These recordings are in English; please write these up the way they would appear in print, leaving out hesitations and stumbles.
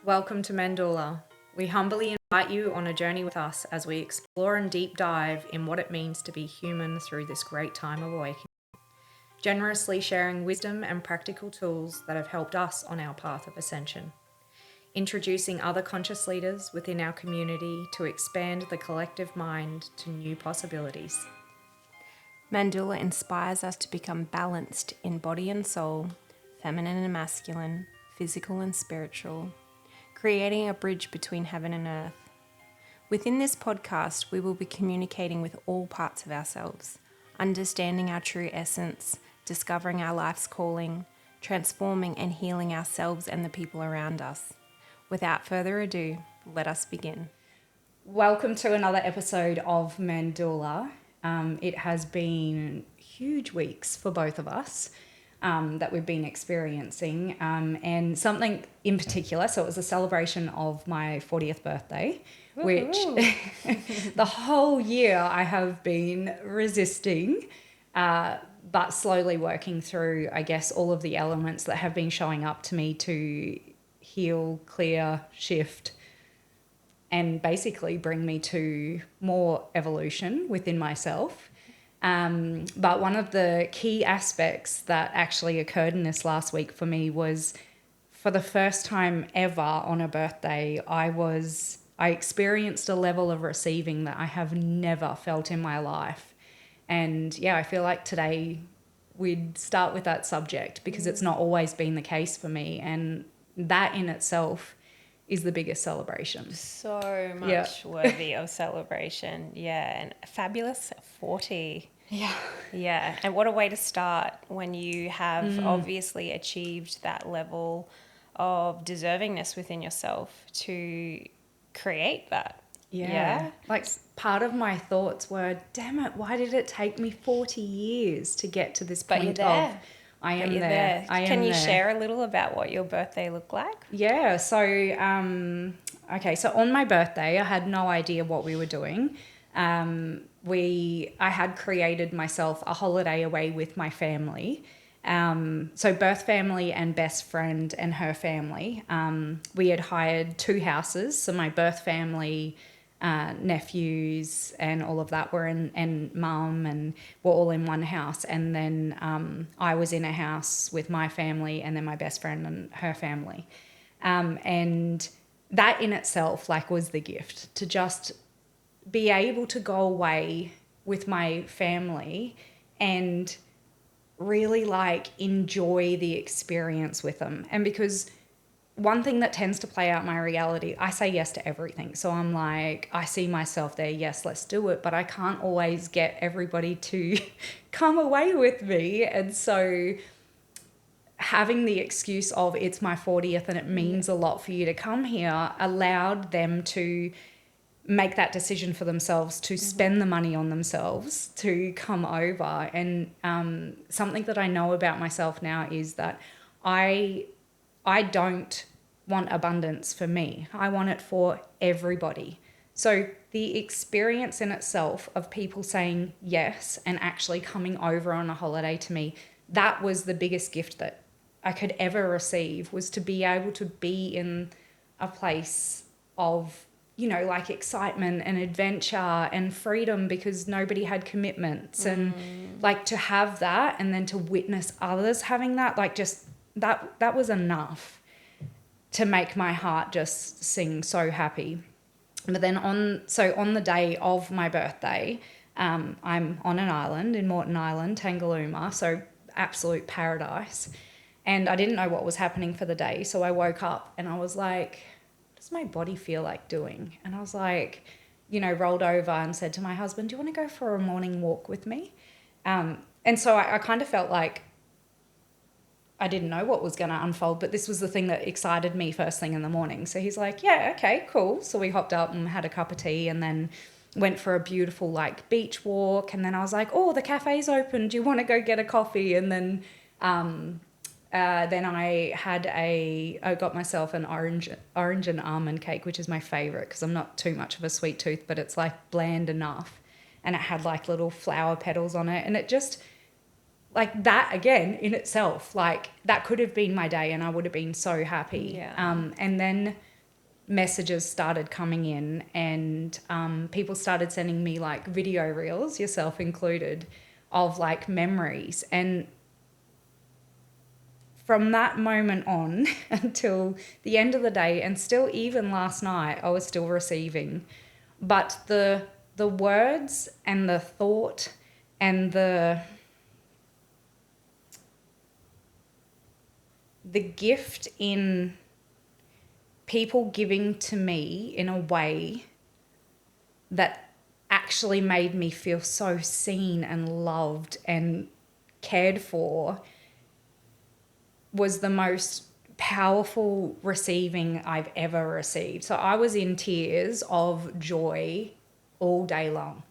Welcome to Mandorla. We humbly invite you on a journey with us as we explore and deep dive in what it means to be human through this great time of awakening, generously sharing wisdom and practical tools that have helped us on our path of ascension, introducing other conscious leaders within our community to expand the collective mind to new possibilities. Mandorla inspires us to become balanced in body and soul, feminine and masculine, physical and spiritual, creating a bridge between heaven and earth. Within this podcast, we will be communicating with all parts of ourselves, understanding our true essence, discovering our life's calling, transforming and healing ourselves and the people around us. Without further ado, let us begin. Welcome to another episode of Mandorla. It has been huge weeks for both of us that we've been experiencing, and something in particular. So it was a celebration of my 40th birthday, which the whole year I have been resisting, but slowly working through, I guess, all of the elements that have been showing up to me to heal, clear, shift, and basically bring me to more evolution within myself. But one of the key aspects that actually occurred in this last week for me was, for the first time ever on a birthday, I experienced a level of receiving that I have never felt in my life. And yeah, I feel like today we'd start with that subject because it's not always been the case for me. And that in itself is the biggest celebration. So much worthy of celebration. Yeah, and fabulous 40. Yeah, and what a way to start when you have obviously achieved that level of deservingness within yourself to create that. Yeah. Like, part of my thoughts were, damn it, why did it take me 40 years to get to this point? But you're there. I am there. Can you share a little about what your birthday looked like? Yeah. So, so on my birthday, I had no idea what we were doing. I had created myself a holiday away with my family. So birth family and best friend and her family. We had hired two houses. So my birth family, nephews and all of that were and mum, and were all in one house. And then I was in a house with my family and then my best friend and her family. And that in itself was the gift, to just be able to go away with my family and really enjoy the experience with them. And because one thing that tends to play out my reality, I say yes to everything. So I'm like, I see myself there, yes, let's do it. But I can't always get everybody to come away with me. And so having the excuse of it's my 40th and it means a lot for you to come here allowed them to make that decision for themselves, to spend the money on themselves, to come over. And something that I know about myself now is that I don't want abundance for me. I want it for everybody. So the experience in itself of people saying yes and actually coming over on a holiday to me, that was the biggest gift that I could ever receive, was to be able to be in a place of, excitement and adventure and freedom, because nobody had commitments. And to have that and then to witness others having that, just that was enough to make my heart just sing so happy. But then on the day of my birthday, I'm on an island in Moreton Island, Tangalooma, so absolute paradise. And I didn't know what was happening for the day. So I woke up and I was like, what does my body feel like doing? And I was like, rolled over and said to my husband, do you want to go for a morning walk with me? And so I kind of felt like I didn't know what was going to unfold, but this was the thing that excited me first thing in the morning. So he's like, yeah, okay, cool. So we hopped up and had a cup of tea and then went for a beautiful beach walk. And then I was like, oh, the cafe's open. Do you want to go get a coffee? And then I got myself an orange and almond cake, which is my favorite because I'm not too much of a sweet tooth, but it's bland enough. And it had little flower petals on it. And it just, that again in itself, that could have been my day and I would have been so happy. Yeah. And then messages started coming in, and people started sending me like video reels, yourself included, of like memories. And from that moment on until the end of the day, and still even last night, I was still receiving. But the words and the thought and the gift in people giving to me in a way that actually made me feel so seen and loved and cared for was the most powerful receiving I've ever received. So I was in tears of joy all day long,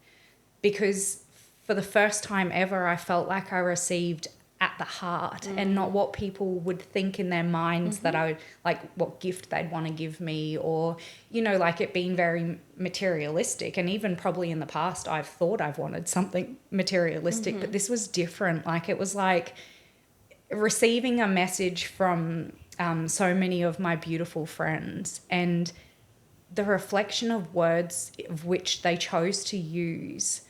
because for the first time ever, I felt like I received at the heart and not what people would think in their minds that I, like what gift they'd want to give me, or, you know, like it being very materialistic. And even probably in the past, I've thought I've wanted something materialistic, but this was different. Like it was like receiving a message from so many of my beautiful friends, and the reflection of words of which they chose to use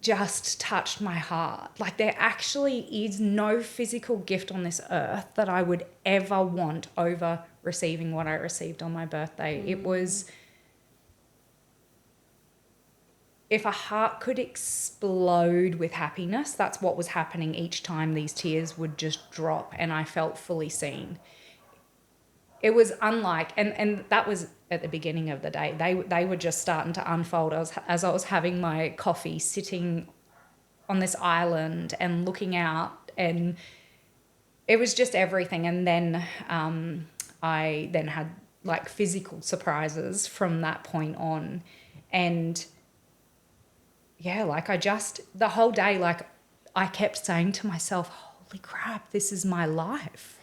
just touched my heart. Like there actually is no physical gift on this earth that I would ever want over receiving what I received on my birthday. It was, if a heart could explode with happiness, that's what was happening each time these tears would just drop and I felt fully seen. It was unlike, and that was at the beginning of the day. They were just starting to unfold as I was having my coffee, sitting on this island and looking out, and it was just everything. And then I then had like physical surprises from that point on, and yeah, like I just, the whole day, like I kept saying to myself, holy crap, this is my life.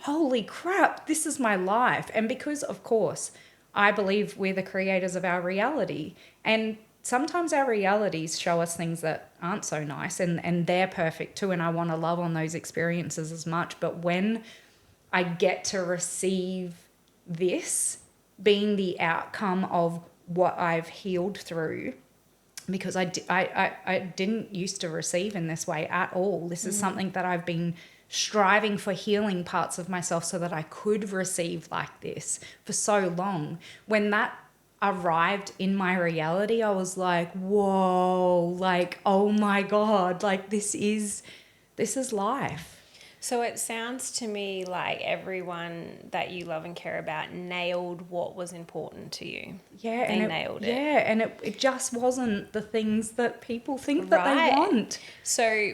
Holy crap, this is my life. And because, of course, I believe we're the creators of our reality. And sometimes our realities show us things that aren't so nice, and they're perfect too. And I want to love on those experiences as much. But when I get to receive this being the outcome of what I've healed through, because I didn't used to receive in this way at all. This is something that I've been striving for, healing parts of myself so that I could receive like this for so long. When that arrived in my reality, I was like, whoa, like, oh my God, like this is life. So it sounds to me like everyone that you love and care about nailed what was important to you. Yeah, they nailed it. Yeah, and it just wasn't the things that people think that Right. they want. So,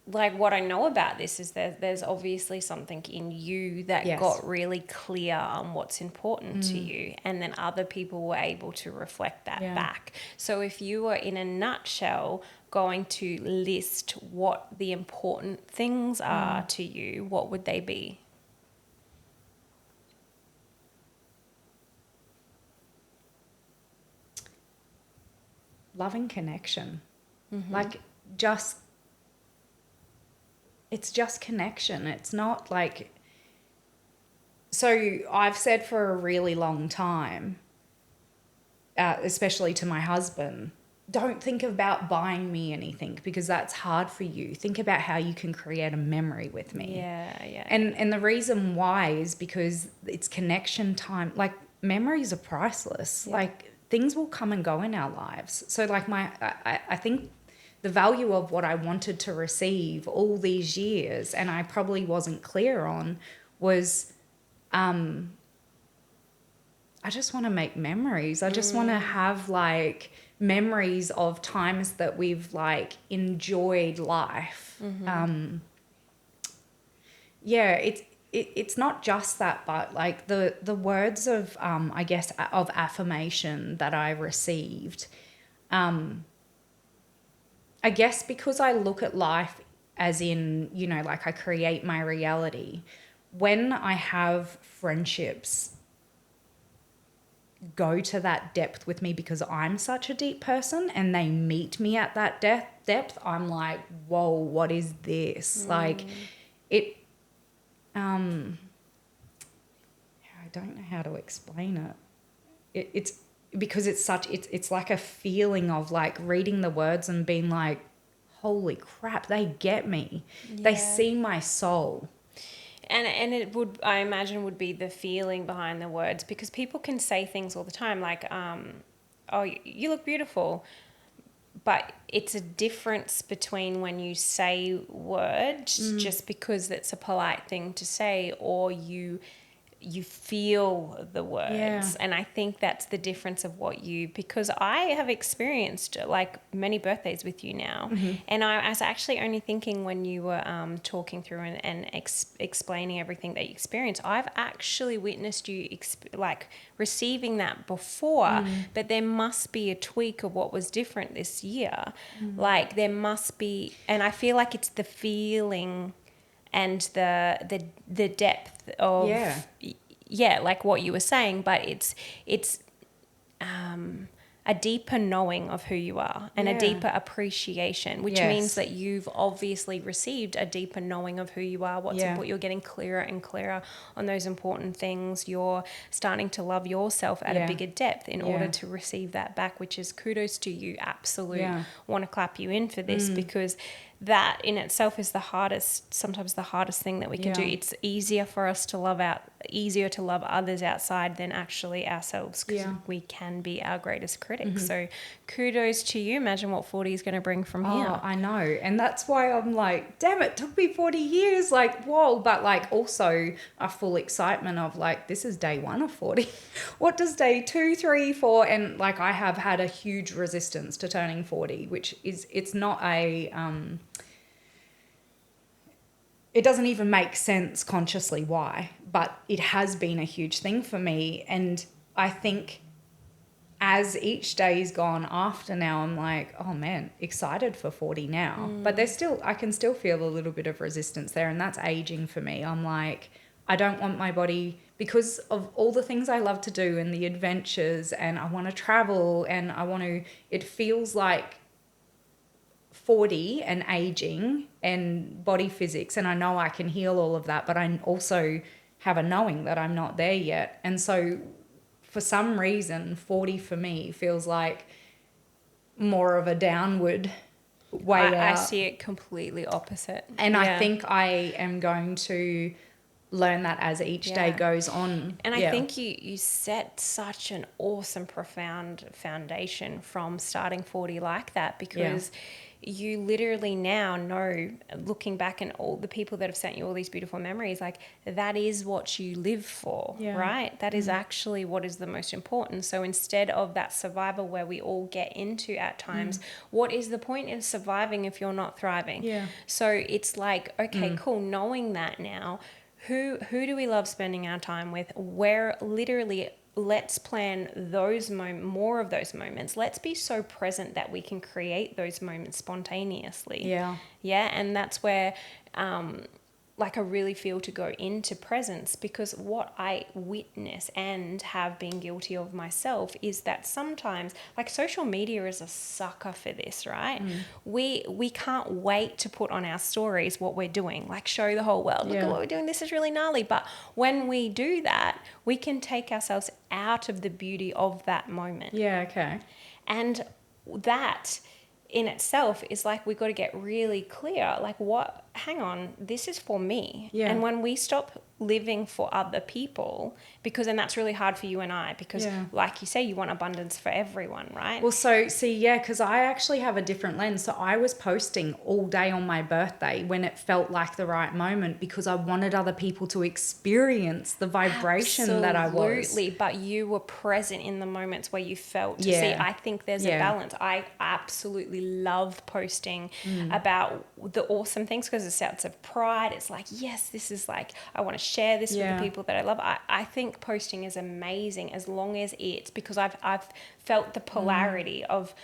like, what I know about this is that there's obviously something in you that Yes. got really clear on what's important to you, and then other people were able to reflect that back. So if you were, in a nutshell, going to list what the important things are to you, what would they be? Loving connection. Like just, it's just connection. It's not like, so I've said for a really long time, especially to my husband, don't think about buying me anything because that's hard for you. Think about how you can create a memory with me. Yeah. And the reason why is because it's connection time. Like memories are priceless. Yeah. Like things will come and go in our lives. So like I think the value of what I wanted to receive all these years, and I probably wasn't clear on, was I just want to make memories. I just want to have like memories of times that we've like enjoyed life. It's not just that, but like the words of I guess of affirmation that I received. I guess because I look at life as in, you know, like I create my reality. When I have friendships go to that depth with me because I'm such a deep person and they meet me at that depth, I'm like, whoa, what is this? Like it, I don't know how to explain it. It's because it's like a feeling of like reading the words and being like, holy crap, they get me. They see my soul. And it would, I imagine, would be the feeling behind the words, because people can say things all the time like, oh, you look beautiful. But it's a difference between when you say words just because it's a polite thing to say, or you feel the words. Yeah. And I think that's the difference of what you, because I have experienced like many birthdays with you now. And I was actually only thinking when you were talking through and explaining everything that you experienced, I've actually witnessed you like receiving that before, but there must be a tweak of what was different this year. Like there must be, and I feel like it's the feeling and the depth of like what you were saying, but it's a deeper knowing of who you are and a deeper appreciation, which means that you've obviously received a deeper knowing of who you are, what's important. You're getting clearer and clearer on those important things. You're starting to love yourself at a bigger depth in order to receive that back, which is kudos to you. Absolute. Want to clap you in for this, because that in itself is sometimes the hardest thing that we can do. It's easier for us to love others outside than actually ourselves, because we can be our greatest critic. So kudos to you. Imagine what 40 is going to bring from here. Oh, I know. And that's why I'm like, damn, it took me 40 years. Like, whoa. But like also a full excitement of like, this is day 1 of 40. What does day 2, 3, 4? And like I have had a huge resistance to turning 40, which is, it's not a... it doesn't even make sense consciously why, but it has been a huge thing for me. And I think as each day's gone after now, I'm like, oh man, excited for 40 now. But I can still feel a little bit of resistance there, and that's aging for me. I'm like, I don't want my body, because of all the things I love to do and the adventures, and I want to travel, and it feels like 40 and aging and body physics, and I know I can heal all of that, but I also have a knowing that I'm not there yet. And so for some reason 40 for me feels like more of a downward way out. I see it completely opposite. And I think I am going to learn that as each day goes on. And I think you set such an awesome, profound foundation from starting 40 like that, because you literally now know, looking back and all the people that have sent you all these beautiful memories, like that is what you live for, right? That is actually what is the most important. So instead of that survival where we all get into at times, what is the point in surviving if you're not thriving? So it's like, okay, cool, knowing that now, who do we love spending our time with? Where literally, let's plan more of those moments. Let's be so present that we can create those moments spontaneously. Yeah, and that's where like I really feel to go into presence, because what I witness and have been guilty of myself is that sometimes, like, social media is a sucker for this, right? We can't wait to put on our stories what we're doing, like show the whole world, look at what we're doing, this is really gnarly. But when we do that, we can take ourselves out of the beauty of that moment. And that in itself is like, we've got to get really clear, like, hang on, this is for me. And when we stop living for other people, because then that's really hard for you and I, because like you say, you want abundance for everyone, right? Well, so see, because I actually have a different lens. So I was posting all day on my birthday when it felt like the right moment, because I wanted other people to experience the vibration that I was. Absolutely, but you were present in the moments where you felt to see. I think there's a balance. I absolutely love posting about the awesome things, because it's out of pride. It's like, yes, this is like, I want to share this with the people that I love. I think posting is amazing, as long as it's, because I've felt the polarity of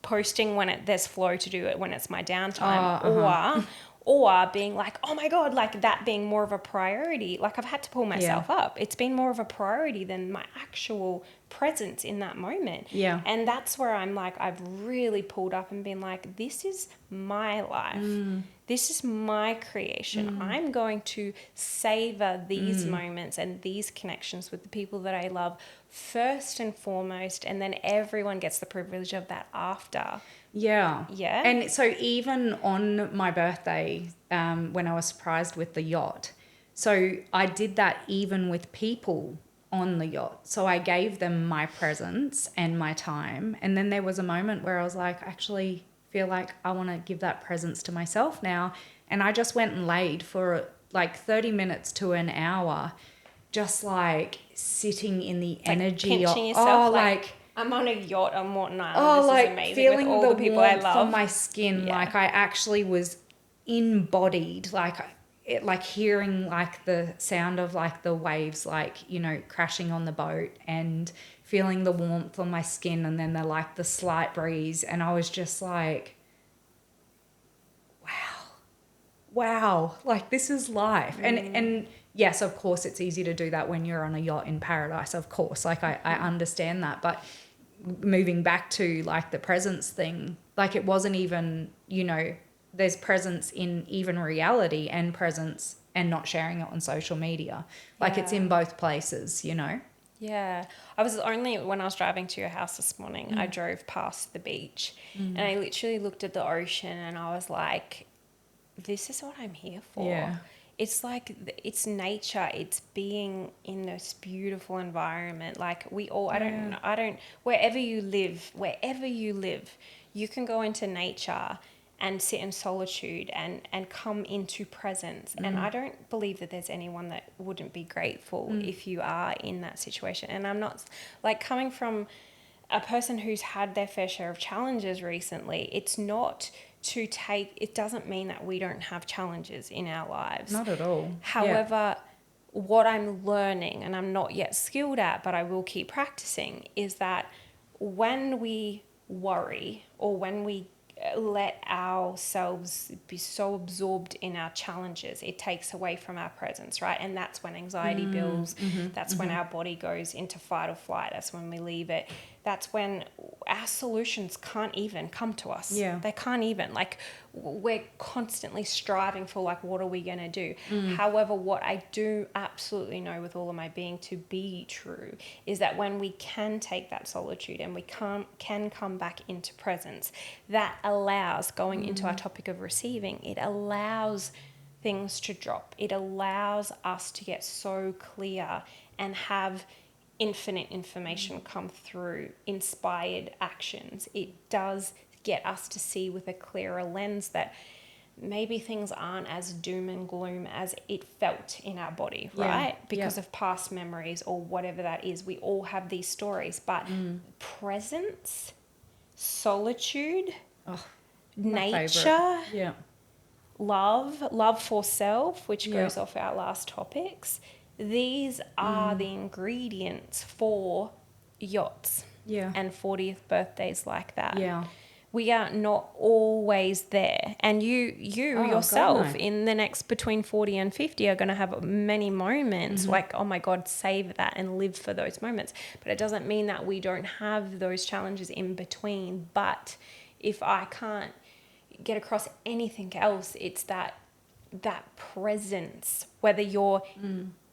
posting when there's flow to do it when it's my downtime, or being like, oh my God, like that being more of a priority. Like I've had to pull myself up. It's been more of a priority than my actual presence in that moment. And that's where I'm like, I've really pulled up and been like, this is my life. this is my creation. I'm going to savor these moments and these connections with the people that I love first and foremost, and then everyone gets the privilege of that after. Yeah. Yeah. And so even on my birthday, when I was surprised with the yacht, so I did that even with people on the yacht. So I gave them my presence and my time. And then there was a moment where I was like, actually feel like I want to give that presence to myself now. And I just went and laid for like 30 minutes to an hour, just like sitting in the energy pinching of, yourself, like I'm on a yacht on Morton Island. Oh, this like is amazing feeling with all the the people I warmth love on my skin, Yeah. like I actually was embodied, like it, like hearing like the sound of like the waves, like, you know, crashing on the boat, and feeling the warmth on my skin, and then the slight breeze, and I was just like, wow, like this is life. And yes, of course it's easy to do that when you're on a yacht in paradise, of course, like I understand that, but moving back to like the presence thing, like it wasn't even, you know, there's presence in even reality and presence and not sharing it on social media, like it's in both places, you know. Yeah. I was only, when I was driving to your house this morning, I drove past the beach and I literally looked at the ocean and I was like, this is what I'm here for. Yeah. It's like, it's nature. It's being in this beautiful environment. Like we all, I don't, wherever you live, you can go into nature and sit in solitude and come into presence. And I don't believe that there's anyone that wouldn't be grateful if you are in that situation. And I'm not, like, coming from a person who's had their fair share of challenges recently, it's not to take, it doesn't mean that we don't have challenges in our lives. Not at all. However, what I'm learning, and I'm not yet skilled at, but I will keep practicing, is that when we worry or when we let ourselves be so absorbed in our challenges, it takes away from our presence, right? And that's when anxiety builds. That's when our body goes into fight or flight. That's when we leave it. That's when our solutions can't even come to us. Yeah. They can't even, like, we're constantly striving for, like, what are we going to do? However, what I do absolutely know with all of my being to be true is that when we can take that solitude and we can come back into presence, that allows, going into our topic of receiving, it allows things to drop. It allows us to get so clear and have infinite information come through, inspired actions. It does get us to see with a clearer lens that maybe things aren't as doom and gloom as it felt in our body, right? Because of past memories or whatever that is. We all have these stories, but presence, solitude, nature, love for self, which goes off our last topics. These are the ingredients for yachts and 40th birthdays like that. Yeah. We are not always there. And you yourself, God, no. in the next between 40 and 50 are going to have many moments like, oh my God, save that and live for those moments. But it doesn't mean that we don't have those challenges in between. But if I can't get across anything else, it's that presence, whether you're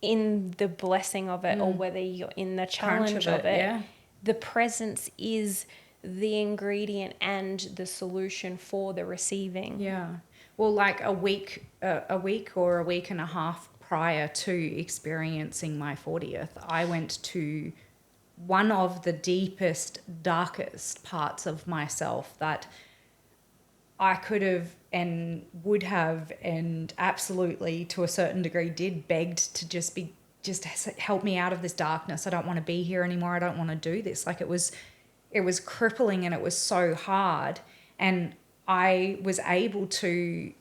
in the blessing of it or whether you're in the challenge of it, the presence is the ingredient and the solution for the receiving. Yeah. Well, like a week or a week and a half prior to experiencing my 40th, I went to one of the deepest, darkest parts of myself that I could have and would have, and absolutely to a certain degree did, begged to just help me out of this darkness. I don't want to be here anymore. I don't want to do this. Like it was crippling and it was so hard. And I was able to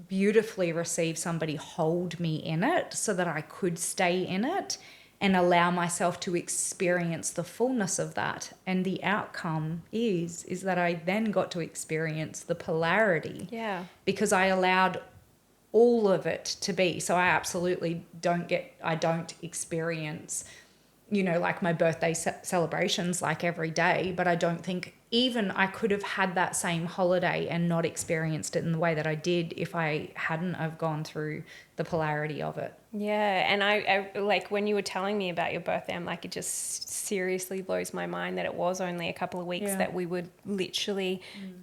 beautifully receive somebody hold me in it so that I could stay in it and allow myself to experience the fullness of that. And the outcome is that I then got to experience the polarity. Yeah. Because I allowed all of it to be. So I absolutely don't experience, you know, like my birthday celebrations like every day, but I don't think even I could have had that same holiday and not experienced it in the way that I did if I hadn't have gone through the polarity of it. Yeah, and I like when you were telling me about your birthday, I'm like, it just seriously blows my mind that it was only a couple of weeks that we would literally,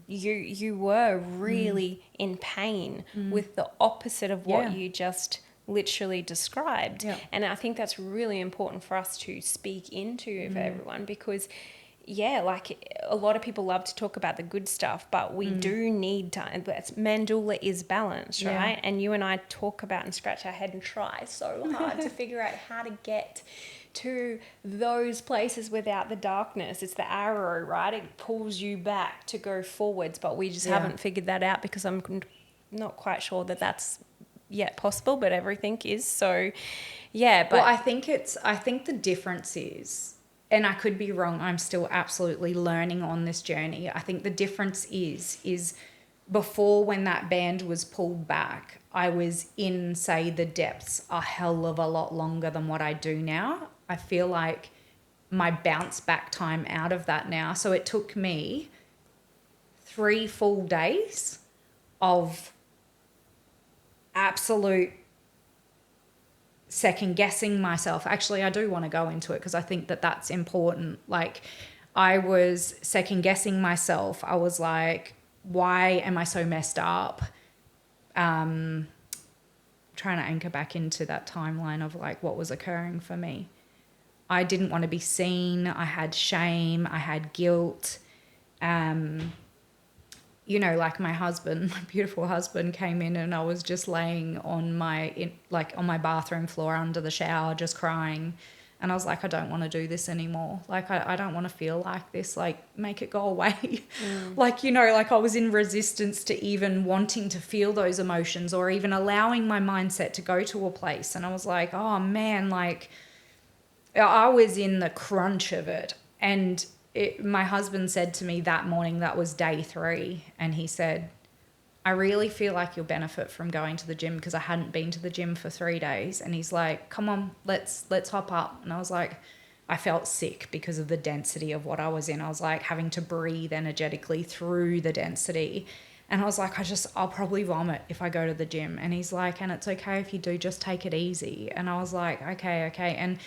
you were really in pain with the opposite of what you just literally described. Yeah. And I think that's really important for us to speak into for everyone, because like a lot of people love to talk about the good stuff, but we do need to. Mandorla is balance, right? And you and I talk about and scratch our head and try so hard to figure out how to get to those places without the darkness. It's the arrow, right? It pulls you back to go forwards, but we just haven't figured that out, because I'm not quite sure that that's yet possible, but everything is. So, yeah. But Well, I think the difference is, and I could be wrong, I'm still absolutely learning on this journey. I think the difference is before, when that band was pulled back, I was in, say, the depths a hell of a lot longer than what I do now. I feel like my bounce back time out of that now. So it took me 3 full days of absolute second guessing myself. Actually, I do want to go into it because I think that that's important. Like, I was second guessing myself. I was like, why am I so messed up? Trying to anchor back into that timeline of like what was occurring for me. I didn't want to be seen. I had shame. I had guilt. You know, like my husband, my beautiful husband, came in and I was just laying on on my bathroom floor under the shower, just crying. And I was like, I don't want to do this anymore. Like, I don't want to feel like this. Like, make it go away. Like, you know, like I was in resistance to even wanting to feel those emotions or even allowing my mindset to go to a place. And I was like, oh man, like I was in the crunch of it. And my husband said to me that morning, that was day 3, and he said, I really feel like you'll benefit from going to the gym, because I hadn't been to the gym for 3 days. And he's like, come on, let's hop up. And I was like, I felt sick because of the density of what I was in. I was like having to breathe energetically through the density. And I was like, I'll probably vomit if I go to the gym. And he's like, and it's okay if you do, just take it easy. And I was like, okay. And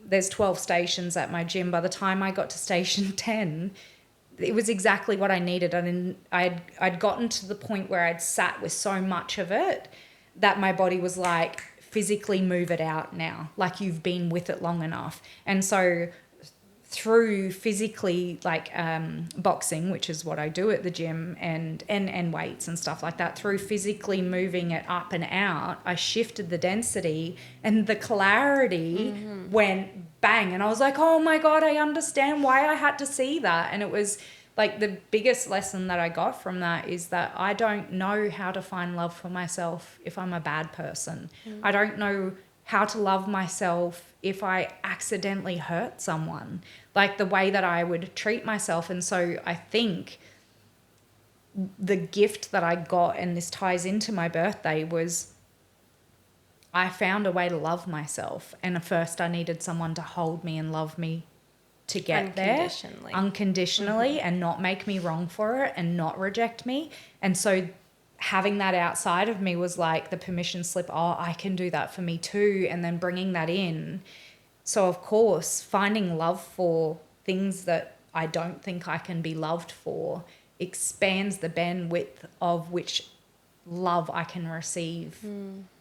there's 12 stations at my gym. By the time I got to station 10, it was exactly what I needed. And I'd gotten to the point where I'd sat with so much of it that my body was like, physically move it out now. Like, you've been with it long enough. And so through physically, like boxing, which is what I do at the gym, and weights and stuff like that, through physically moving it up and out, I shifted the density, and the clarity went bang. And I was like, oh my God, I understand why I had to see that. And it was like the biggest lesson that I got from that is that I don't know how to find love for myself if I'm a bad person. I don't know how to love myself if I accidentally hurt someone, like the way that I would treat myself. And so I think the gift that I got, and this ties into my birthday, was I found a way to love myself. And at first I needed someone to hold me and love me to get there unconditionally and not make me wrong for it and not reject me. And so having that outside of me was like the permission slip. Oh, I can do that for me too. And then bringing that in. So of course, finding love for things that I don't think I can be loved for expands the bandwidth of which love I can receive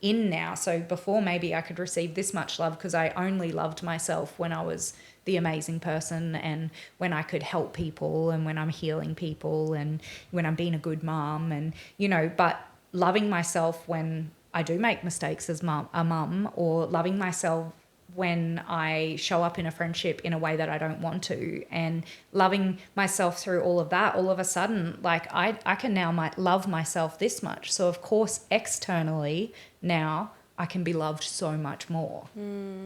in now. So before, maybe I could receive this much love because I only loved myself when I was the amazing person, and when I could help people, and when I'm healing people, and when I'm being a good mom, and, you know, but loving myself when I do make mistakes as a mum, or loving myself when I show up in a friendship in a way that I don't want to, and loving myself through all of that, all of a sudden, like I can now love myself this much. So of course, externally now I can be loved so much more,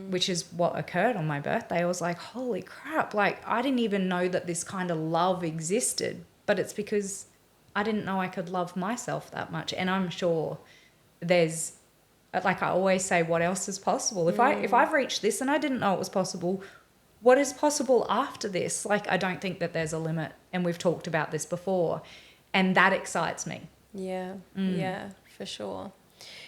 which is what occurred on my birthday. I was like, holy crap, like I didn't even know that this kind of love existed, but it's because I didn't know I could love myself that much. And I'm sure there's, like I always say, what else is possible? If I've reached this and I didn't know it was possible, what is possible after this? Like, I don't think that there's a limit, and we've talked about this before, and that excites me. Yeah, yeah, for sure.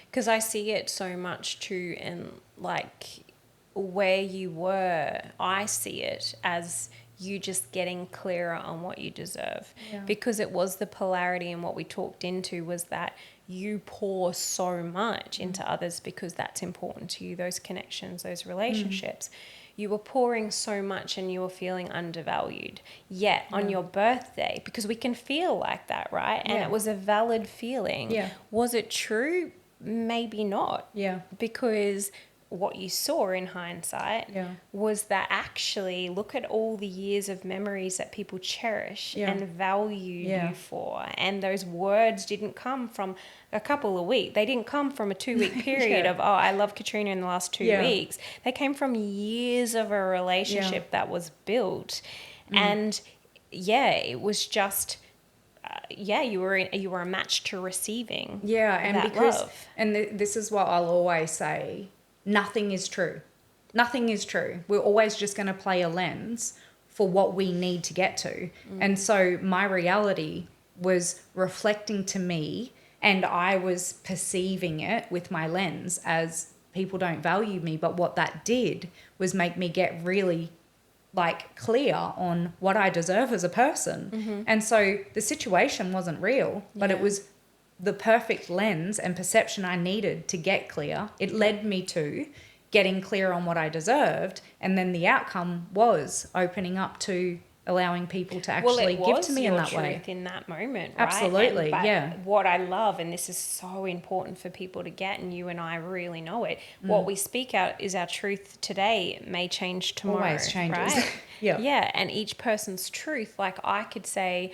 Because I see it so much too, in like where you were, I see it as you just getting clearer on what you deserve. Yeah. Because it was the polarity, and what we talked into was that you pour so much into others because that's important to you, those connections, those relationships. You were pouring so much and you were feeling undervalued. Yet on your birthday, because we can feel like that, right? And it was a valid feeling. Yeah. Was it true? Maybe not. Yeah. Because what you saw in hindsight was that actually, look at all the years of memories that people cherish and value you for. And those words didn't come from a couple of weeks. They didn't come from a 2-week period of, oh, I love Katrina in the last 2 weeks. They came from years of a relationship that was built. And it was just... you were a match to receiving. Yeah, and that because love. This is what I'll always say: nothing is true. Nothing is true. We're always just going to play a lens for what we need to get to. And so my reality was reflecting to me, and I was perceiving it with my lens as people don't value me. But what that did was make me get really like clear on what I deserve as a person. And so the situation wasn't real, but it was the perfect lens and perception I needed to get clear. It led me to getting clear on what I deserved, and then the outcome was opening up to allowing people to actually give to me in that way. In that moment, right? Absolutely, What I love, and this is so important for people to get, and you and I really know it, what we speak out is our truth today may change tomorrow. Always changes. Right? Yeah. And each person's truth, like I could say,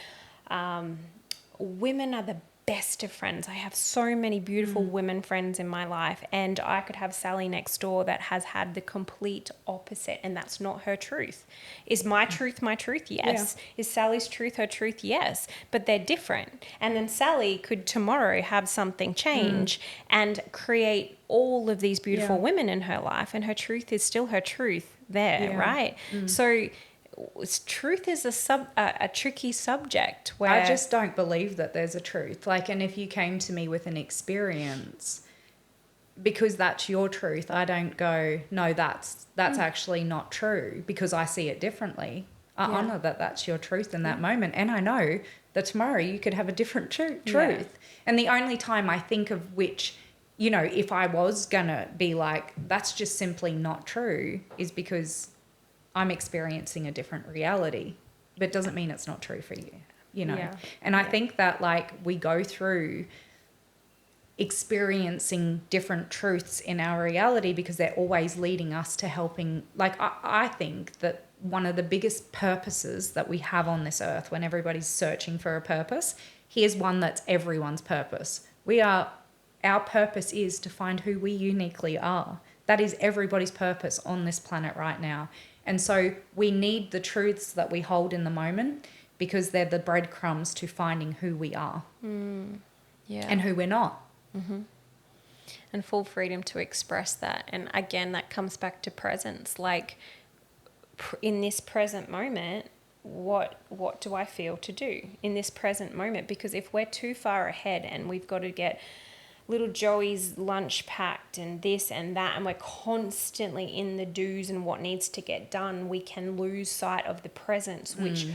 women are the best of friends. I have so many beautiful women friends in my life, and I could have Sally next door that has had the complete opposite, and that's not her truth. Is my truth my truth? Yes. Is Sally's truth her truth? Yes. But they're different. And then Sally could tomorrow have something change and create all of these beautiful women in her life, and her truth is still her truth there, right? So truth is a tricky subject where I just don't believe that there's a truth. Like, and if you came to me with an experience, because that's your truth, I don't go, no, that's actually not true, because I see it differently. I honor that that's your truth in that moment, and I know that tomorrow you could have a different truth. And the only time I think of which, you know, if I was gonna be like, that's just simply not true, is because I'm experiencing a different reality, but it doesn't mean it's not true for you, you know? And I think that, like, we go through experiencing different truths in our reality because they're always leading us to helping. Like, I think that one of the biggest purposes that we have on this earth, when everybody's searching for a purpose, here's one that's everyone's purpose. Our purpose is to find who we uniquely are. That is everybody's purpose on this planet right now. And so we need the truths that we hold in the moment, because they're the breadcrumbs to finding who we are and who we're not. And full freedom to express that. And again, that comes back to presence. Like, in this present moment, what do I feel to do in this present moment? Because if we're too far ahead and we've got to get little Joey's lunch packed and this and that, and we're constantly in the do's and what needs to get done, we can lose sight of the presence, which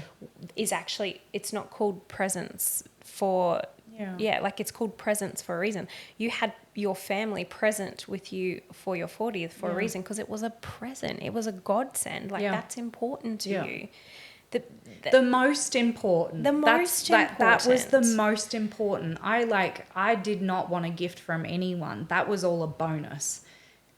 is actually, it's not called presence for, like, it's called presence for a reason. You had your family present with you for your 40th for a reason, because it was a present. It was a godsend. Like, that's important to you. The most important. That was the most important. I did not want a gift from anyone. That was all a bonus.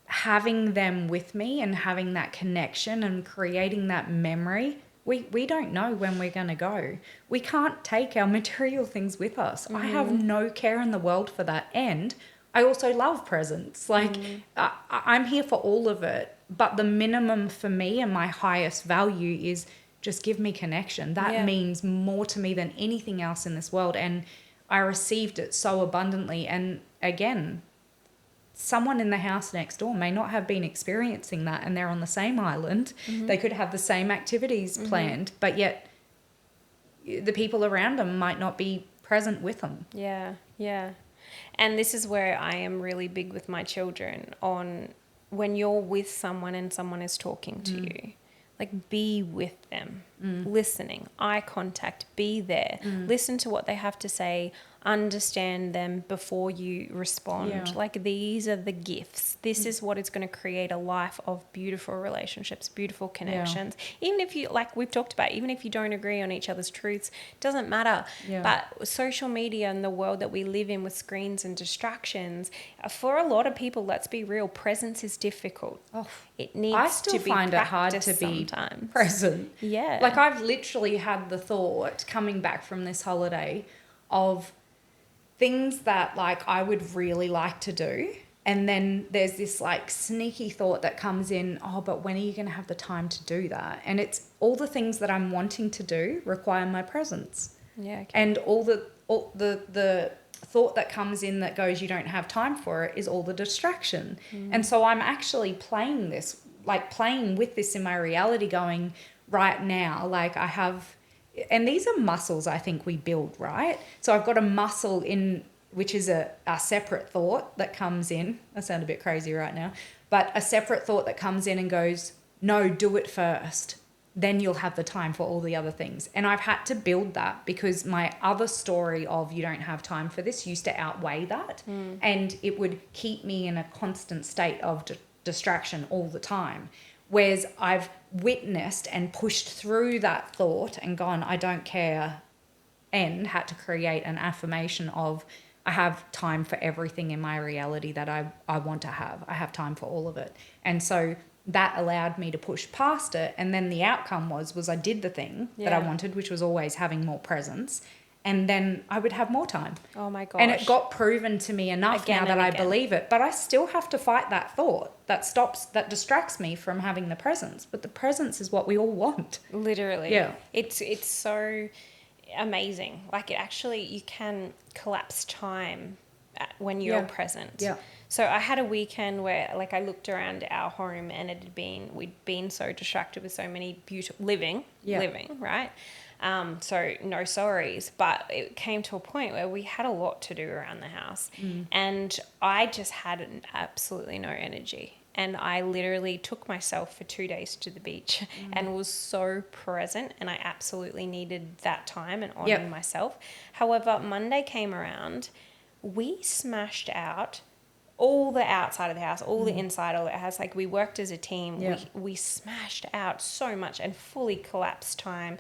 Having them with me and having that connection and creating that memory, we don't know when we're going to go. We can't take our material things with us. I have no care in the world for that. And I also love presents. Like, I'm here for all of it. But the minimum for me and my highest value is just give me connection. That means more to me than anything else in this world. And I received it so abundantly. And again, someone in the house next door may not have been experiencing that, and they're on the same island. They could have the same activities planned, but yet the people around them might not be present with them. Yeah, yeah. And this is where I am really big with my children on when you're with someone and someone is talking to you, like be with them, listening, eye contact, be there, listen to what they have to say, understand them before you respond. Yeah. Like these are the gifts. This is what is going to create a life of beautiful relationships, beautiful connections. Even if you, like we've talked about, even if you don't agree on each other's truths, doesn't matter. Yeah. But social media and the world that we live in with screens and distractions, for a lot of people, let's be real, presence is difficult. Oh, It needs I still to be find it hard to practiced be sometimes. present. Yeah. Like I've literally had the thought coming back from this holiday of things that like I would really like to do. And then there's this like sneaky thought that comes in, oh, but when are you going to have the time to do that? And it's all the things that I'm wanting to do require my presence. Yeah. Okay. And all the thought that comes in that goes, you don't have time for it, is all the distraction. And so I'm actually playing with this in my reality, going right now, like I have, and these are muscles I think we build, right? So I've got a muscle in, which is a separate thought that comes in. I sound a bit crazy right now, but a separate thought that comes in and goes, no, do it first. Then you'll have the time for all the other things. And I've had to build that because my other story of you don't have time for this used to outweigh that. And it would keep me in a constant state of distraction all the time. Whereas I've witnessed and pushed through that thought and gone, I don't care, and had to create an affirmation of, I have time for everything in my reality that I want to have. I have time for all of it. And so that allowed me to push past it. And then the outcome was I did the thing that I wanted, which was always having more presence. And then I would have more time. Oh my gosh. And it got proven to me enough Again now that and I again. believe it. But I still have to fight that thought that distracts me from having the presence. But the presence is what we all want. Literally. Yeah. It's so amazing. Like it actually, you can collapse time when you're present. Yeah. So I had a weekend where like I looked around our home and we'd been so distracted with so many beautiful living, right? So no sorries, but it came to a point where we had a lot to do around the house and I just had absolutely no energy. And I literally took myself for 2 days to the beach and was so present, and I absolutely needed that time and honoring myself. However, Monday came around, we smashed out all the outside of the house, all the inside of the house. Like we worked as a team. We smashed out so much and fully collapsed time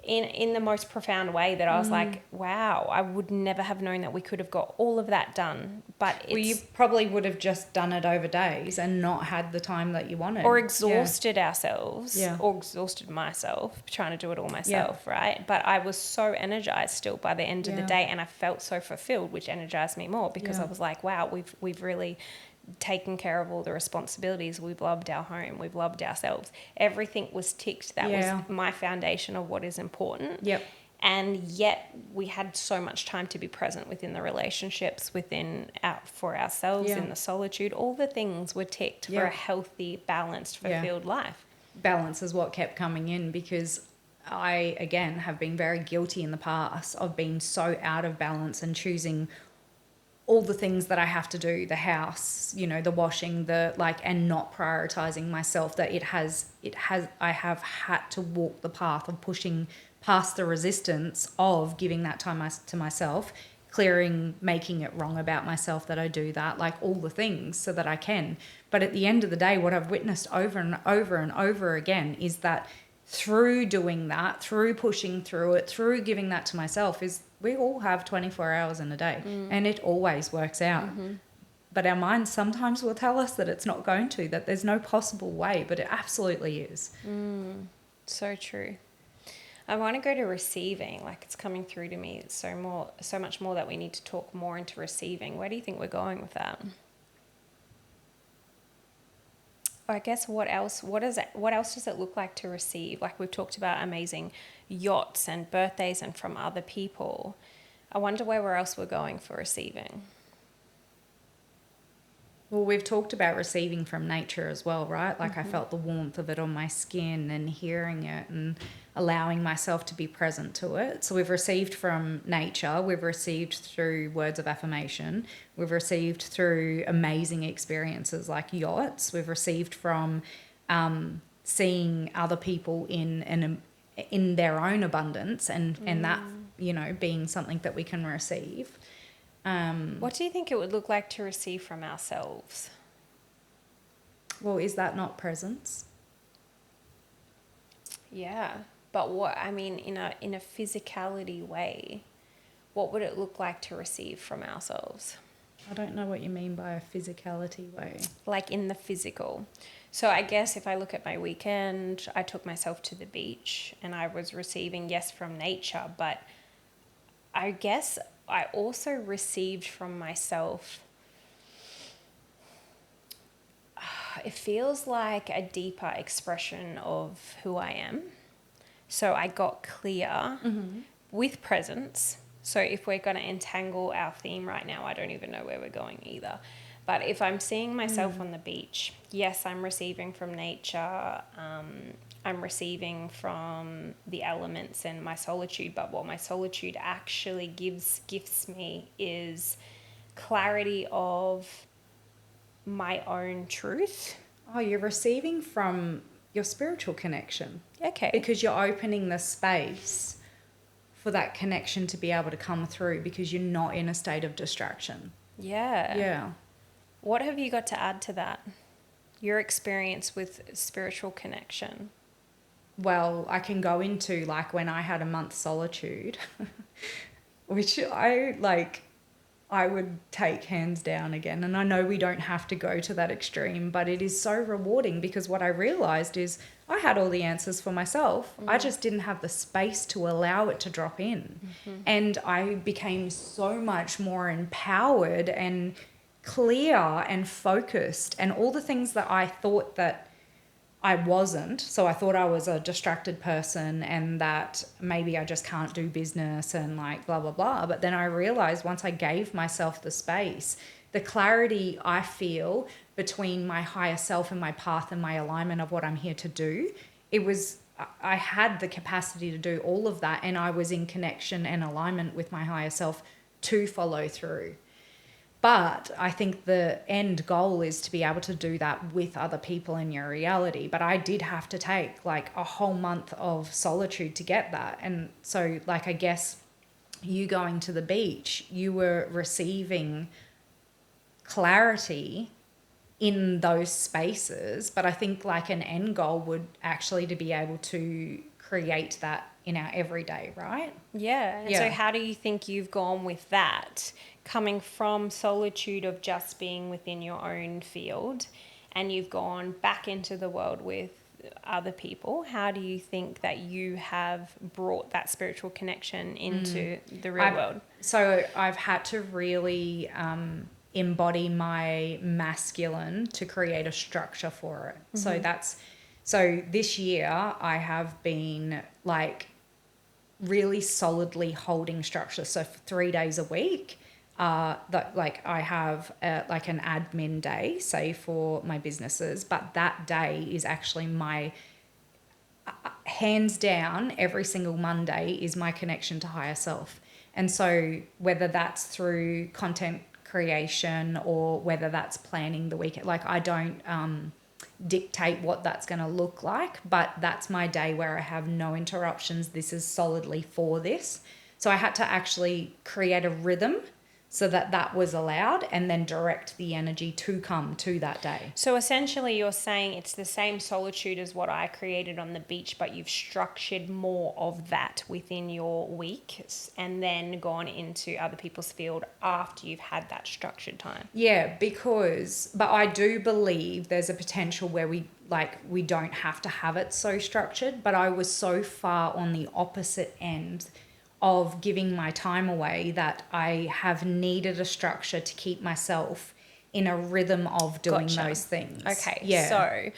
in the most profound way that I was like, wow, I would never have known that we could have got all of that done. But You probably would have just done it over days and not had the time that you wanted. or exhausted ourselves Yeah. or exhausted myself trying to do it all myself, right? But I was so energized still by the end of the day, and I felt so fulfilled, which energized me more because I was like, wow, we've really taken care of all the responsibilities. We've loved our home, we've loved ourselves, everything was ticked. That was my foundation of what is important. And yet we had so much time to be present within the relationships, for ourselves, in the solitude. All the things were ticked for a healthy, balanced, fulfilled life. Balance is what kept coming in, because I, again, have been very guilty in the past of being so out of balance and choosing all the things that I have to do, the house, the washing, and not prioritizing myself, that I have had to walk the path of pushing past the resistance of giving that time to myself, clearing, making it wrong about myself that I do that, like all the things so that I can. But at the end of the day, what I've witnessed over and over and over again is that through doing that, through pushing through it, through giving that to myself, is we all have 24 hours in a day and it always works out. But our minds sometimes will tell us that it's not going to, that there's no possible way, but it absolutely is. So true. I want to go to receiving. Like it's coming through to me. It's so much more that we need to talk more into receiving. Where do you think we're going with that? I guess what else does it look like to receive? Like we've talked about amazing yachts and birthdays and from other people. I wonder where else we're going for receiving. Well, we've talked about receiving from nature as well, right? Like I felt the warmth of it on my skin and hearing it and allowing myself to be present to it. So we've received from nature, we've received through words of affirmation, we've received through amazing experiences like yachts, we've received from seeing other people in their own abundance and that, you know, being something that we can receive. What do you think it would look like to receive from ourselves? Well, is that not presence? Yeah, but what I mean in a physicality way, what would it look like to receive from ourselves? I don't know what you mean by a physicality way. Like in the physical. So I guess if I look at my weekend, I took myself to the beach and I was receiving, yes, from nature, but I guess I also received from myself. It feels like a deeper expression of who I am. So I got clear with presence. So if we're going to entangle our theme right now, I don't even know where we're going either. But if I'm seeing myself on the beach, yes, I'm receiving from nature. I'm receiving from the elements and my solitude. But what my solitude actually gifts me is clarity of my own truth. Oh, you're receiving from your spiritual connection. Okay. Because you're opening the space for that connection to be able to come through because you're not in a state of distraction. Yeah. Yeah. What have you got to add to that? Your experience with spiritual connection. Well, I can go into like when I had a month solitude, which I would take hands down again. And I know we don't have to go to that extreme, but it is so rewarding because what I realized is I had all the answers for myself. I just didn't have the space to allow it to drop in. And I became so much more empowered and clear and focused and all the things that I thought that I wasn't. So I thought I was a distracted person and that maybe I just can't do business and like blah, blah, blah. But then I realized once I gave myself the space, the clarity I feel between my higher self and my path and my alignment of what I'm here to do, I had the capacity to do all of that. And I was in connection and alignment with my higher self to follow through. But I think the end goal is to be able to do that with other people in your reality. But I did have to take like a whole month of solitude to get that. And so like, I guess you going to the beach, you were receiving clarity in those spaces. But I think like an end goal would actually to be able to create that in our everyday, right? Yeah. And so how do you think you've gone with that? Coming from solitude of just being within your own field and you've gone back into the world with other people, how do you think that you have brought that spiritual connection into the real world? So I've had to really embody my masculine to create a structure for it. So this year I have been like really solidly holding structure. So for 3 days a week, like I have like an admin day, say for my businesses, but that day is actually my hands down every single Monday is my connection to higher self. And so whether that's through content creation or whether that's planning the weekend, like I don't dictate what that's going to look like, but that's my day where I have no interruptions. This is solidly for this. So I had to actually create a rhythm so that was allowed and then direct the energy to come to that day. So essentially you're saying it's the same solitude as what I created on the beach, but you've structured more of that within your week and then gone into other people's field after you've had that structured time. Yeah, but I do believe there's a potential where we don't have to have it so structured, but I was so far on the opposite end of giving my time away that I have needed a structure to keep myself in a rhythm of doing those things. Okay, yeah. so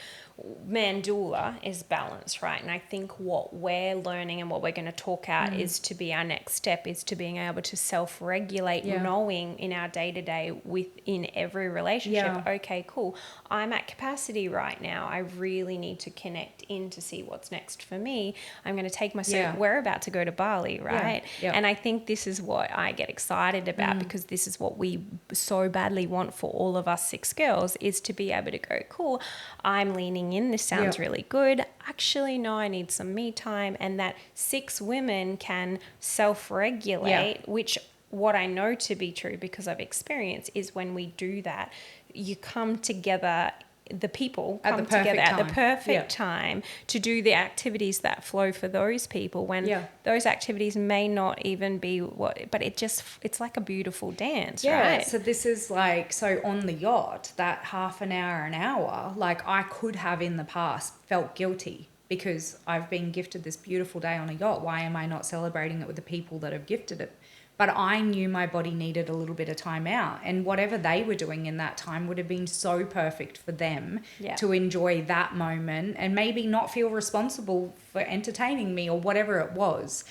Mandorla is balance, right? And I think what we're learning and what we're going to talk out is to be our next step is to being able to self-regulate, knowing in our day-to-day within every relationship, okay, cool, I'm at capacity right now. I really need to connect in to see what's next for me. I'm going to take myself, we're about to go to Bali, right? And I think this is what I get excited about because this is what we so badly want for all of us 6 girls, is to be able to go, cool, I'm leaning in, this sounds really good. Actually, no, I need some me time. And that 6 women can self-regulate, which what I know to be true because I've experienced is when we do that, you come together, the people come together at the perfect time to do the activities that flow for those people when those activities may not even be what, but it's like a beautiful dance, right? So this is like, so on the yacht, that half an hour, like I could have in the past felt guilty because I've been gifted this beautiful day on a yacht. Why am I not celebrating it with the people that have gifted it? But I knew my body needed a little bit of time out, and whatever they were doing in that time would have been so perfect for them to enjoy that moment and maybe not feel responsible for entertaining me or whatever it was.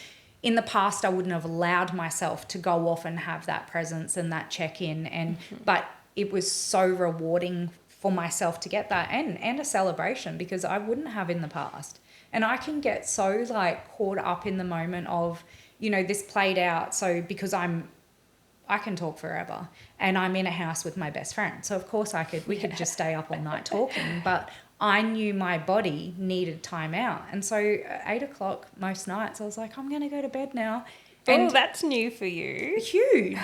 In the past, I wouldn't have allowed myself to go off and have that presence and that check-in, and but it was so rewarding for myself to get that and a celebration because I wouldn't have in the past. And I can get so like caught up in the moment of, you know, this played out. So because I can talk forever and I'm in a house with my best friend. So of course we could just stay up all night talking, but I knew my body needed time out. And so at 8 o'clock most nights, I was like, I'm going to go to bed now. And that's new for you. Huge.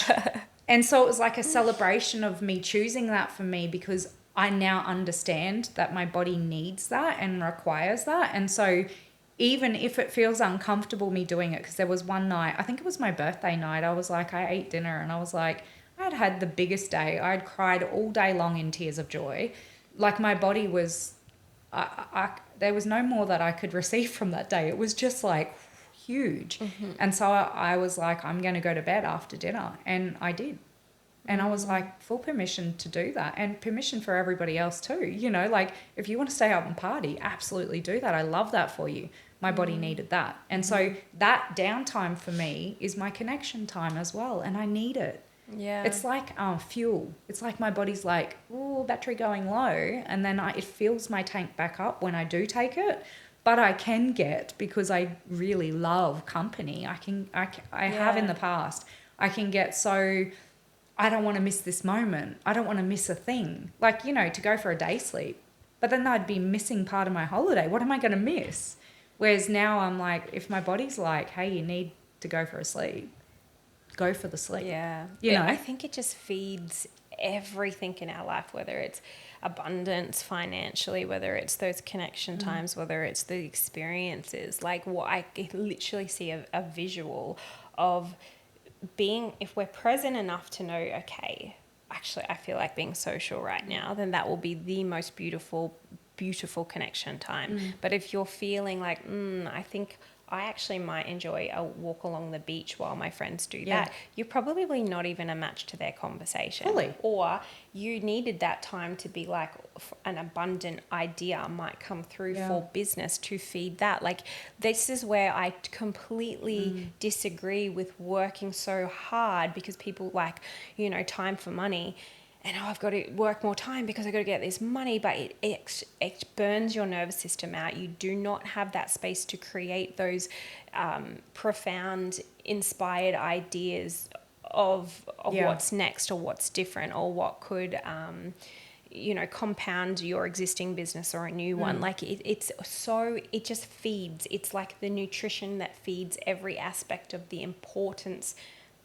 And so it was like a celebration of me choosing that for me because I now understand that my body needs that and requires that. And so even if it feels uncomfortable me doing it, because there was one night, I think it was my birthday night, I was like, I ate dinner and I was like, I had had the biggest day. I had cried all day long in tears of joy. Like my body was, there was no more that I could receive from that day. It was just like huge. And so I was like, I'm going to go to bed after dinner. And I did. And I was like, full permission to do that, and permission for everybody else too. You know, like if you want to stay up and party, absolutely do that. I love that for you. My body needed that. And so that downtime for me is my connection time as well. And I need it. Yeah. It's like fuel. It's like my body's like, oh, battery going low. And then it fills my tank back up when I do take it. But I can get, because I really love company. I have in the past, I can get so, I don't want to miss this moment. I don't want to miss a thing. Like, you know, to go for a day sleep. But then I'd be missing part of my holiday. What am I going to miss? Whereas now I'm like, if my body's like, hey, you need to go for a sleep, go for the sleep. Yeah. You know? I think it just feeds everything in our life, whether it's abundance financially, whether it's those connection times, whether it's the experiences. Like what I literally see a visual of being, if we're present enough to know, okay, actually I feel like being social right now, then that will be the most beautiful connection time. But if you're feeling like, I think I actually might enjoy a walk along the beach while my friends do that, you're probably not even a match to their conversation. Fully. Or you needed that time to be like, an abundant idea might come through for business to feed that. Like, this is where I completely disagree with working so hard, because people like, you know, time for money. And I've got to work more time because I've got to get this money, but it burns your nervous system out. You do not have that space to create those profound, inspired ideas of what's next, or what's different, or what could, you know, compound your existing business or a new one. Like it just feeds. It's like the nutrition that feeds every aspect of the importance,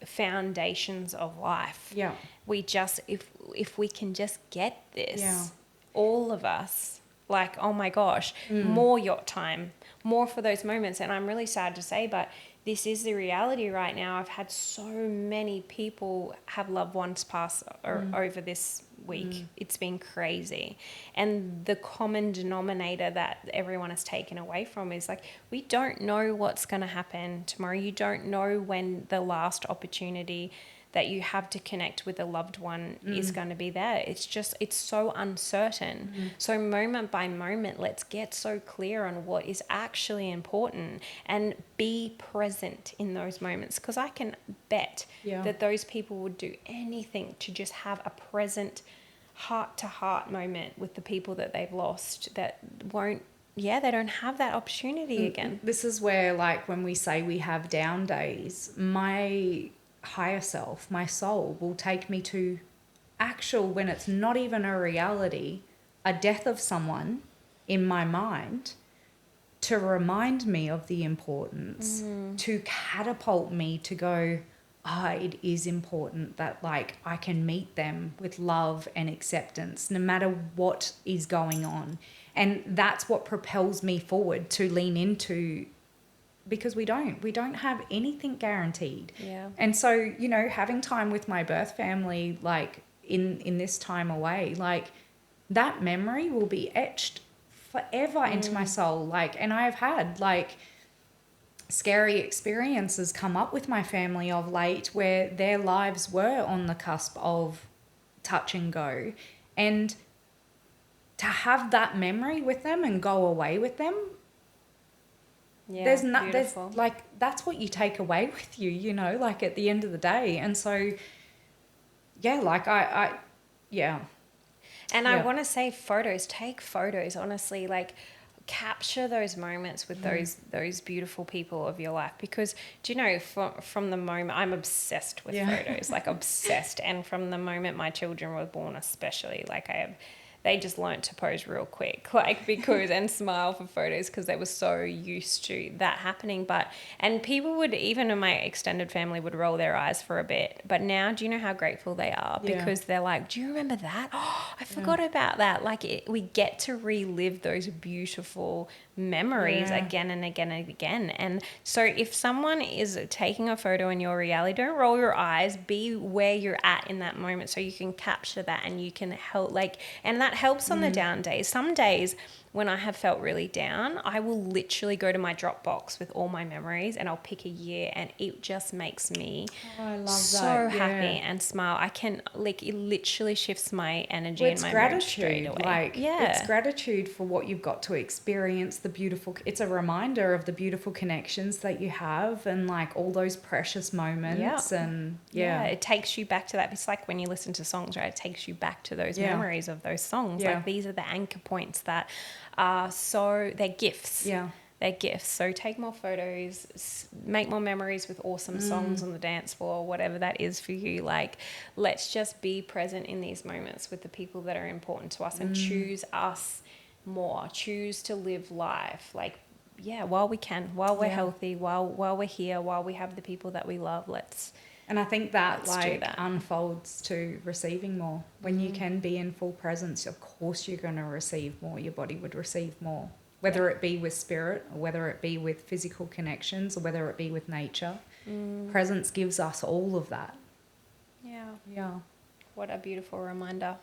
foundations of life. Yeah. We just, if we can just get this, all of us, like, oh my gosh, more yacht time, more for those moments. And I'm really sad to say, but this is the reality right now. I've had so many people have loved ones pass over this week. It's been crazy. And the common denominator that everyone has taken away from is like, we don't know what's going to happen tomorrow. You don't know when the last opportunity that you have to connect with a loved one is going to be there. It's so uncertain. So moment by moment, let's get so clear on what is actually important and be present in those moments. Because I can bet that those people would do anything to just have a present heart-to-heart moment with the people that they've lost that won't, they don't have that opportunity again. This is where, like, when we say we have down days, my higher self, my soul, will take me to actual, when it's not even a reality, a death of someone in my mind, to remind me of the importance, to catapult me to go, it is important that, like, I can meet them with love and acceptance no matter what is going on. And that's what propels me forward to lean into, because we don't have anything guaranteed. Yeah. And so, you know, having time with my birth family, like in this time away, like that memory will be etched forever into my soul. Like, and I've had like scary experiences come up with my family of late where their lives were on the cusp of touch and go. And to have that memory with them and go away with them, there's like, that's what you take away with you, you know, like at the end of the day. And so, like I want to say take photos, honestly, like capture those moments with those beautiful people of your life, because do you know, from the moment, I'm obsessed with photos, like obsessed. And from the moment my children were born, especially, like they just learnt to pose real quick, like, because, and smile for photos, because they were so used to that happening. And people would, even in my extended family, would roll their eyes for a bit. But now, do you know how grateful they are? Because they're like, do you remember that? Oh, I forgot about that. Like, we get to relive those beautiful memories again and again and again. And so if someone is taking a photo in your reality, don't roll your eyes, be where you're at in that moment, so you can capture that and you can help, like, and that helps on the down days. Some days when I have felt really down, I will literally go to my Dropbox with all my memories and I'll pick a year, and it just makes me so happy and smile. I can, like, it literally shifts my energy and my mood straight away. Like, it's gratitude for what you've got to experience, the beautiful, it's a reminder of the beautiful connections that you have and like all those precious moments. And it takes you back to that. It's like when you listen to songs, right? It takes you back to those memories of those songs. Like, these are the anchor points that are they're gifts. They're gifts. So take more photos, make more memories with awesome songs on the dance floor, whatever that is for you. Like, let's just be present in these moments with the people that are important to us and choose us more. Choose to live life, like, while we can, while we're healthy, while we're here, while we have the people that we love. And I think that unfolds to receiving more. When you can be in full presence, of course you're going to receive more. Your body would receive more, whether it be with spirit or whether it be with physical connections or whether it be with nature. Presence gives us all of that. Yeah. What a beautiful reminder.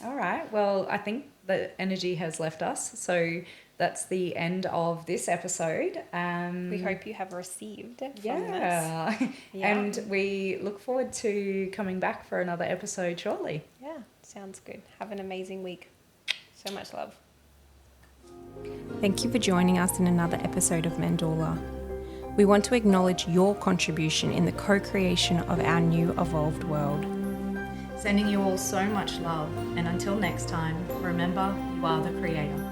All right. Well, I think the energy has left us. So that's the end of this episode. We hope you have received from this. And we look forward to coming back for another episode shortly. Yeah, sounds good. Have an amazing week. So much love. Thank you for joining us in another episode of Mandorla. We want to acknowledge your contribution in the co-creation of our new evolved world. Sending you all so much love, and until next time, remember, you are the creator.